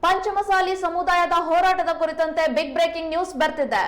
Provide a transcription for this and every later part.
ಪಂಚಮಸಾಲಿ ಸಮುದಾಯದ ಹೋರಾಟದ ಕುರಿತಂತೆ ಬಿಗ್ ಬ್ರೇಕಿಂಗ್ ನ್ಯೂಸ್ ಬರ್ತಿದೆ.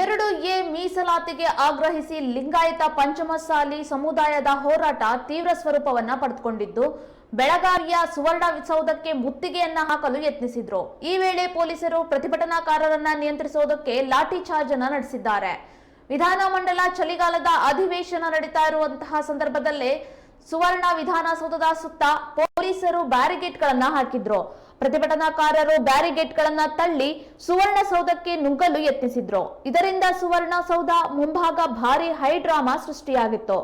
ಎರಡು ಎ ಮೀಸಲಾತಿಗೆ ಆಗ್ರಹಿಸಿ ಲಿಂಗಾಯತ ಪಂಚಮಸಾಲಿ ಸಮುದಾಯದ ಹೋರಾಟ ತೀವ್ರ ಸ್ವರೂಪವನ್ನ ಪಡೆದುಕೊಂಡಿದ್ದು, ಬೆಳಗಾವಿಯ ಸುವರ್ಣ ಸೌಧಕ್ಕೆ ಮುತ್ತಿಗೆಯನ್ನ ಹಾಕಲು ಯತ್ನಿಸಿದ್ರು. ಈ ವೇಳೆ ಪೊಲೀಸರು ಪ್ರತಿಭಟನಾಕಾರರನ್ನ ನಿಯಂತ್ರಿಸುವುದಕ್ಕೆ ಲಾಠಿ ಚಾರ್ಜ್ ಅನ್ನ ನಡೆಸಿದ್ದಾರೆ. ವಿಧಾನಮಂಡಲ ಚಳಿಗಾಲದ ಅಧಿವೇಶನ ನಡೀತಾ ಇರುವಂತಹ ಸಂದರ್ಭದಲ್ಲೇ ಸುವರ್ಣ ವಿಧಾನಸೌಧದ ಸುತ್ತ ಪೊಲೀಸರು ಬ್ಯಾರಿಗೇಡ್ಗಳನ್ನ ಹಾಕಿದ್ರು. ಪ್ರತಿಭಟನಾಕಾರರು ಬ್ಯಾರಿಗೇಡ್ಗಳನ್ನ ತಳ್ಳಿ ಸುವರ್ಣಸೌಧಕ್ಕೆ ನುಗ್ಗಲು ಯತ್ನಿಸಿದ್ರು. ಇದರಿಂದ ಸುವರ್ಣಸೌಧ ಮುಂಭಾಗ ಭಾರಿ ಹೈಡ್ರಾಮಾ ಸೃಷ್ಟಿಯಾಗಿತ್ತು.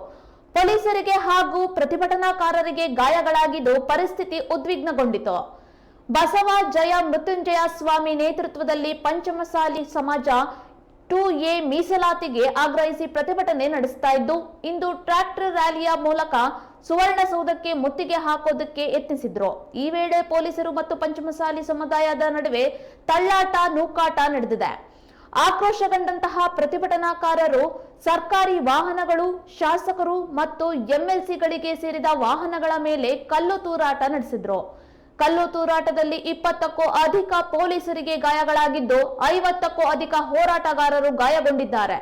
ಪೊಲೀಸರಿಗೆ ಹಾಗೂ ಪ್ರತಿಭಟನಾಕಾರರಿಗೆ ಗಾಯಗಳಾಗಿದ್ದು ಪರಿಸ್ಥಿತಿ ಉದ್ವಿಗ್ನಗೊಂಡಿತು. ಬಸವ ಜಯ ಮೃತ್ಯುಂಜಯ ಸ್ವಾಮಿ ನೇತೃತ್ವದಲ್ಲಿ ಪಂಚಮಸಾಲಿ ಸಮಾಜ 2A ಮೀಸಲಾತಿಗೆ ಆಗ್ರಹಿಸಿ ಪ್ರತಿಭಟನೆ ನಡೆಸ್ತಾ ಇದ್ದು, ಇಂದು ಟ್ರ್ಯಾಕ್ಟರ್ ರ್ಯಾಲಿಯ ಮೂಲಕ ಸುವರ್ಣಸೌಧಕ್ಕೆ ಮುತ್ತಿಗೆ ಹಾಕೋದಕ್ಕೆ ಯತ್ನಿಸಿದ್ರು. ಈ ವೇಳೆ ಪೊಲೀಸರು ಮತ್ತು ಪಂಚಮಸಾಲಿ ಸಮುದಾಯದ ನಡುವೆ ತಳ್ಳಾಟ ನೂಕಾಟ ನಡೆದಿದೆ. ಆಕ್ರೋಶಗೊಂಡಂತಹ ಪ್ರತಿಭಟನಾಕಾರರು ಸರ್ಕಾರಿ ವಾಹನಗಳು, ಶಾಸಕರು ಮತ್ತು ಎಂಎಲ್ಸಿಗಳಿಗೆ ಸೇರಿದ ವಾಹನಗಳ ಮೇಲೆ ಕಲ್ಲು ತೂರಾಟ ನಡೆಸಿದ್ರು. ಕಲ್ಲು ತೂರಾಟದಲ್ಲಿ 20ಕ್ಕೂ ಅಧಿಕ ಪೊಲೀಸರಿಗೆ ಗಾಯಗಳಾಗಿದ್ದು, 50ಕ್ಕೂ ಅಧಿಕ ಹೋರಾಟಗಾರರು ಗಾಯಗೊಂಡಿದ್ದಾರೆ.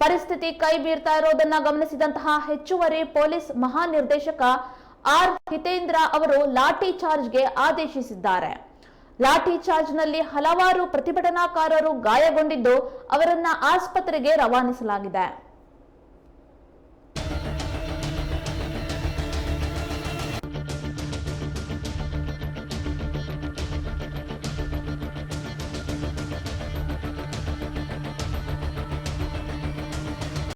ಪರಿಸ್ಥಿತಿ ಕೈ ಬೀರ್ತಾ ಇರೋದನ್ನ ಗಮನಿಸಿದಂತಹ ಹೆಚ್ಚುವರಿ ಪೊಲೀಸ್ ಮಹಾನಿರ್ದೇಶಕ ಆರ್ ಹಿತೇಂದ್ರ ಅವರು ಲಾಠಿ ಚಾರ್ಜ್ಗೆ ಆದೇಶಿಸಿದ್ದಾರೆ. ಲಾಠಿ ಚಾರ್ಜ್ನಲ್ಲಿ ಹಲವಾರು ಪ್ರತಿಭಟನಾಕಾರರು ಗಾಯಗೊಂಡಿದ್ದು, ಅವರನ್ನ ಆಸ್ಪತ್ರೆಗೆ ರವಾನಿಸಲಾಗಿದೆ.